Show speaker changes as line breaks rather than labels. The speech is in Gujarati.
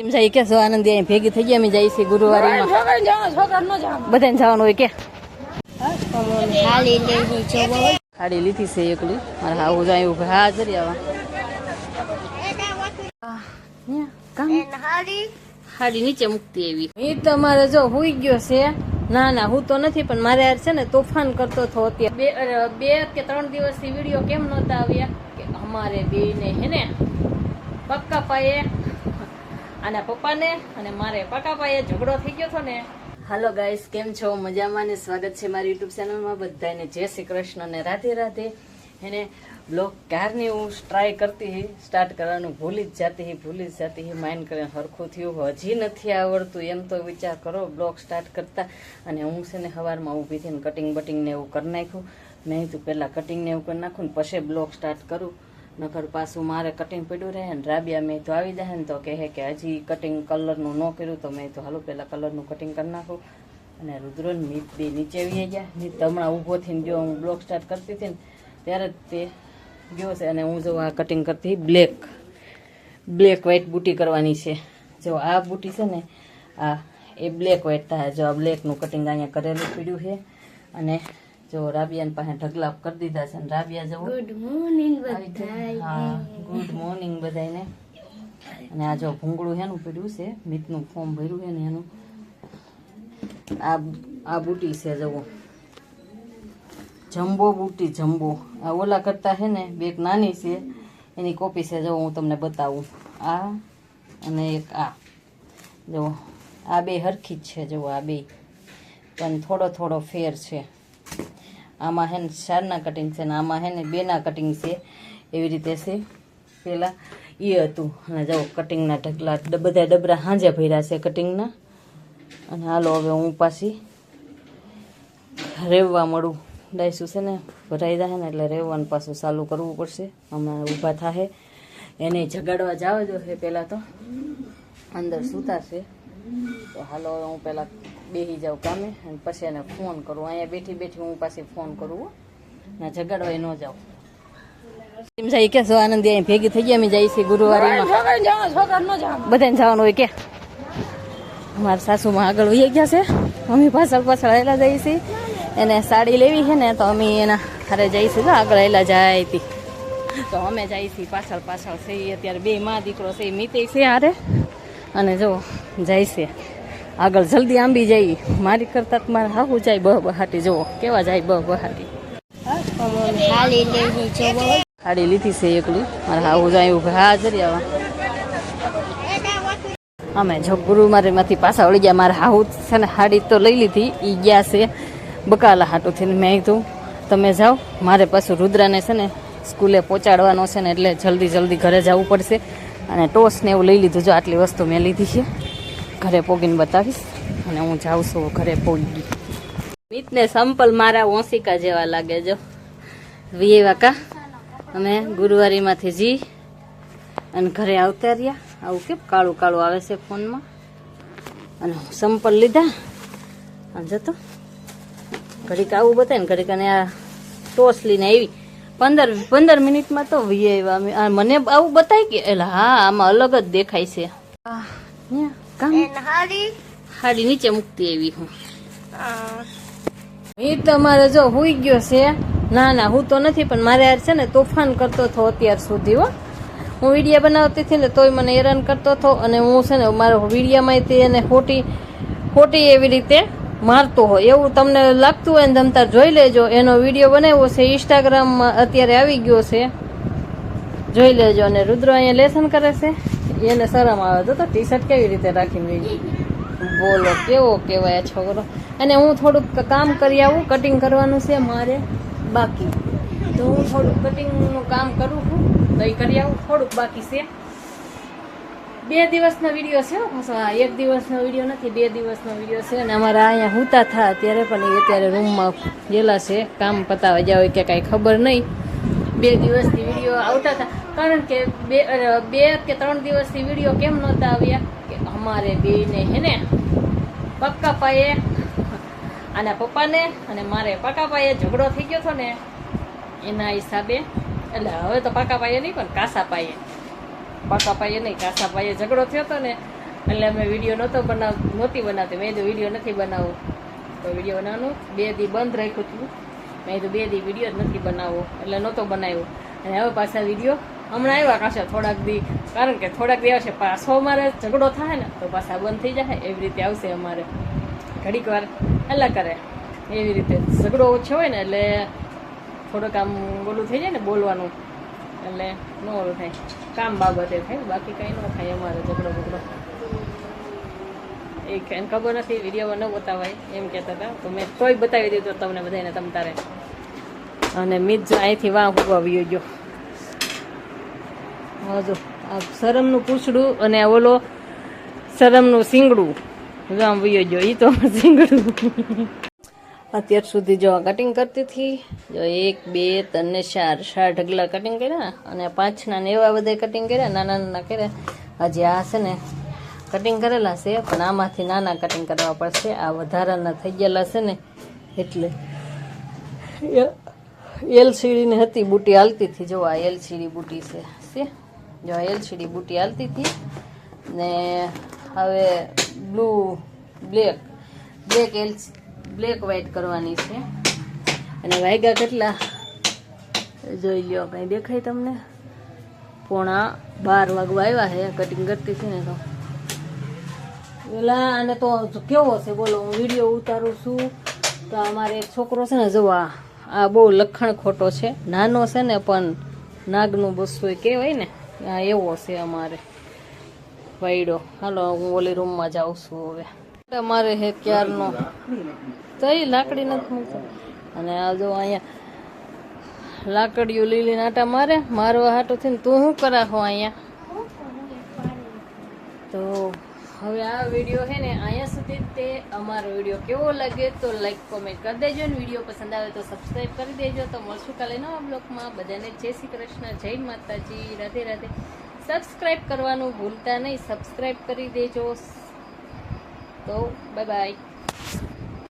એમ જાય કે સો આનંદી અહીં ભેગી થઈ ગયા. અમે જઈએ છીએ ગુરુવારીમાં. બધાને જવાનું હોય કે ખાડી લીધી છે એકલી. મારે આવું જાય ઉભા હા જરી આવા ખાડી નીચે મૂકતી એવી. એ તમારે જો હુઈ ગયો છે. ના ના હું તો નથી, પણ મારે યાર છે ને તોફાન કરતો હતો અત્યારે. બે કે 3 દિવસથી વિડીયો કેમ નહોતા આવ્યા કે અમારે બે ને હે ને પક્કા પાયે આના પપ્પાને અને મારે પક્કા પાયે ઝઘડો થઈ ગયો હતો ને. હાલો ગાઈસ, કેમ છો? મજામાં ને? સ્વાગત છે મારી યુટ્યુબ ચેનલમાં. બધાને જય શ્રી કૃષ્ણ ને રાધે રાધે. એને બ્લોગ ક્યારની હું ટ્રાય કરતી હી, સ્ટાર્ટ કરવાનું ભૂલી જ જાતી હી. માઇન્ડ કરીને હરખું થયું, હજી નથી આવડતું એમ તો વિચાર કરો બ્લોગ સ્ટાર્ટ કરતા. અને હું છે ને સવારમાં ઊભી થઈને કટિંગ બટિંગ ને એવું કરી નાખ્યું. મેં તો પહેલાં કટિંગ ને એવું કરી નાખું ને પછી બ્લોગ સ્ટાર્ટ કરું. નકર પાછું મારે કટિંગ પડ્યું રહે ને રાબિયા મેં તો આવી જાય ને તો કહે કે હજી કટિંગ કલરનું ન કર્યું. તો મેં તો હાલો પહેલાં કલરનું કટિંગ કરી નાખું. અને રુદ્રો ને મીત બે નીચે આવી ગયા. નીત હમણાં ઊભો થઈને જો હું બ્લોગ સ્ટાર્ટ કરતી હતી ને ત્યારે જ તે ગયો છે. અને હું જો આ કટિંગ કરતી બ્લેક વ્હાઈટ બુટી કરવાની છે. જો આ બુટી છે ને આ એ બ્લેક વ્હાઈટ થાય. જો આ બ્લેકનું કટિંગ અહીંયા કરેલું પીડ્યું છે. અને જો રાબિયાને પાસે ઢગલા કરી દીધા છે. રાબિયા જવું ગુડ મોર્નિંગ બધાય. હા, ગુડ મોર્નિંગ બધાને. અને આ જો ભૂંગળું એનું પીડ્યું છે, મીતનું ફોર્મ ભર્યું છે ને એનું. આ બુટી છે જવો જમ્બો બુટી, જમ્બો. આ ઓલા કરતા છે ને બેક નાની છે એની કોપી છે. જો હું તમને બતાવું. આ અને એક આ જો આ બે હરખી જ છે. જો આ બે પણ થોડો ફેર છે. આમાં હે ને 4ના કટિંગ છે ને આમાં હે ને 2ના કટિંગ છે. એવી રીતે છે. પેલા એ હતું. અને જો કટિંગના ઢગલા બધા ડબરા હાંજે ભર્યા છે કટિંગના. અને હાલો હવે હું પાછી રેવવા મળું. ડાયસું છે ને ભરાઈ જાય ને એટલે રેવવાનું પાછું ચાલુ કરવું પડશે. હમણાં ઊભા થાય એને જગાડવા જાવ જો છે. પહેલાં તો અંદર સૂતા છે. તો હાલો હવે હું પહેલાં બેસી જાઉં કામે અને પછી એને ફોન કરું. અહીંયા બેઠી હું પાછી ફોન કરું ને જગાડવા ન જાઉં. એમ જાય કે સો આનંદી અહીં ભેગી થઈ ગયા. અમે જઈએ છીએ ગુરુવારીમાં. બધાને જવાનું હોય કે અમારા સાસુમાં આગળ વહી ગયા છે. અમે પાછળ આવેલા જઈએ છીએ. એને સાડી લેવી છે ને તો અમે એના હારે જઈશું. આગળ આવેલા જાય હતી તો અમે જઈએ છીએ પાછળ છે. અત્યારે બે માં દીકરો છે. મીતે છે હારે અને જો જાય છે આગળ. જલ્દી આંબી જાય. મારી કરતા મારે હાહું જાય બહાટી. જુઓ કેવા જાય બહાટી. ખાડી લીધી છે એકલી. મારે હાહું જાય ઉભા હા જરી આવા. અમે જો ગુરુવારીમાંથી પાછા વળી ગયા. મારે હાહું છે ને હાડી તો લઈ લીધી. એ ગયા છે બકાલા હાટુથી. મેં કીધું તમે જાઓ, મારે પાછું રુદ્રાને છે ને સ્કૂલે પહોંચાડવાનો છે ને એટલે જલ્દી ઘરે જવું પડશે. અને ટોસ ને એવું લઈ લીધું. જો આટલી વસ્તુ મેં લીધી છે. ઘરે પોગીને બતાવીશ. અને હું જાઉં છું ઘરે પોગી. મીતને સંપલ મારા ઓસિકા જેવા લાગે. જો વીએ વાકા અમે ગુરુવારીમાંથી જી અને ઘરે આવતા રહ્યા. આવું કેમ કાળું આવે છે ફોનમાં. અને સંપલ લીધા અને જતો ઘડીક આવું બતાવે ને ઘડીક. અને આ ટોસ લઈને આવી 15 મિનિટમાં તો વી આવ્યા. મને આવું બતાય કે એટલે હા આમાં અલગ જ દેખાય છે. હાડી નીચે મૂકતી આવી હું. એ તમારે જો હુઈ ગયો છે. ના ના હું તો નથી, પણ મારે યાર છે ને તોફાન કરતો હતો અત્યાર સુધી. હું વિડીયો બનાવતી હતી ને તોય મને હેરાન કરતો હતો. અને હું છે ને મારો વિડીયોમાં તે એને ખોટી એવી રીતે મારતો હોય એવું તમને લાગતું હોય ને તમે તાર જોઈ લેજો. એનો વિડીયો બનાવ્યો છે ઇન્સ્ટાગ્રામમાં અત્યારે આવી ગયો છે, જોઈ લેજો. અને રુદ્ર અહીંયા લેસન કરે છે. એને શરમ આવે તો ટી શર્ટ કેવી રીતે રાખીને ગઈ. બોલો કેવો કહેવાય છોકરો. અને હું થોડુંક કામ કરી આવું. કટિંગ કરવાનું છે મારે બાકી. તો હું થોડુંક કટિંગનું કામ કરું છું તો એ કરી આવું. થોડુંક બાકી છે. 2 દિવસનો વિડીયો છે. 1 દિવસનો વિડીયો નથી, 2 દિવસનો વિડીયો છે. અને અમારા અહીંયા હુતા થા અત્યારે પણ એ અત્યારે રૂમમાં ગયેલા છે. કામ પતાવવા ગયા હોય કે કાંઈ ખબર નહીં. 2 દિવસથી વિડીયો આવતા હતા. કારણ કે 2 કે 3 દિવસથી વિડીયો કેમ નહોતા આવ્યા કે અમારે બેને હે ને પક્કા પાયે આના પપ્પાને અને મારે પક્કા પાયે ઝઘડો થઈ ગયો હતો ને એના હિસાબે. એટલે હવે તો પાકા પાયે નહીં પણ કાસા પાયે ઝઘડો થયો હતો ને એટલે અમે વિડીયો નહોતી બનાવતી. મેં તો વિડીયો નથી બનાવવો, તો વિડીયો બનાવવાનું 2 દી બંધ રાખ્યું હતું. મેં તો 2 દી વિડીયો જ નથી બનાવવો, એટલે નહોતો બનાવ્યો. અને હવે પાછા વિડીયો હમણાં આવ્યા કાશે થોડાક દી, કારણ કે થોડાક દી આવશે પાછો અમારે ઝઘડો થાય ને તો પાછા બંધ થઈ જાય. એવી રીતે આવશે અમારે, ઘડીક વાર અલગ કરે એવી રીતે. ઝઘડો ઓછો હોય ને એટલે થોડુંક આમ ઓલું થઈ જાય ને બોલવાનું, એટલે ન ઓલું થાય, કામ બાબતે થાય, બાકી કંઈ ન થાય અમારે ઝઘડો. એ એને ખબર નથી વિડીયોમાં ન બતાવાય એમ કહેતા હતા, તો મેં તોય બતાવી દીધું તમને બધાને તમ તારે. અને મીત જો અહીંથી વાં ઉગાવી ગયો. હજુ આ શરમનું પૂછડું અને ઓલો શરમનું સિંગડું આમ વયો ગયો. એ તો સિંગડું અત્યાર સુધી જો કટિંગ કરતી હતી. જો 1 2 3 ને 4 ઢગલા કટિંગ કર્યા, અને 5ના ને એવા બધા કટિંગ કર્યા, નાના કર્યા. હજી આ છે ને કટિંગ કરેલા છે, પણ આમાંથી નાના કટિંગ કરવા પડશે. આ વધારાના થઈ ગયેલા છે ને એટલે. એલસીડી હતી બુટી હાલતી હતી. જો આ એલસીડી બુટી છે, જો એલસીડી બુટી હાલતી હતી. ને હવે બ્લેક વ્હાઈટ કરવાની છે. અને વાગ્યા કેટલા જોઈ લ્યો, કઈ દેખાય તમને? 11:15 વાગવા આવ્યા છે. કટિંગ કરતી હતી ને તો પેલા. અને તો કેવો છે બોલો, હું વિડીયો ઉતારું છું તો અમારે એક છોકરો છે ને, જોવા આ બહુ લખણ ખોટો છે. નાનો છે ને પણ નાગનું બસો કહેવાય ને, આ એવો છે અમારે વાયડો. હાલો હું ઓલી રૂમમાં જાઉં છું હવે. અમારે હે ક્યારનો તો એ લાકડી નથી મૂકતો. અને આ જો અહીંયા લાકડીઓ લીલી નાટા મારવા હાટો થઈને તું શું કરાવો અહીંયા? તો હવે આ વિડીયો છે ને અહીંયા સુધી તે. અમારો વિડીયો કેવો લાગે તો લાઈક કોમેન્ટ કરી દેજો, ને વિડીયો પસંદ આવે તો સબસ્ક્રાઈબ કરી દેજો. તો મળશું કાલે નવા બ્લોગમાં. બધાને જય શ્રી કૃષ્ણ, જય માતાજી, રાધે રાધે. સબસ્ક્રાઈબ કરવાનું ભૂલતા નહીં, સબસ્ક્રાઈબ કરી દેજો. તો બાય બાય.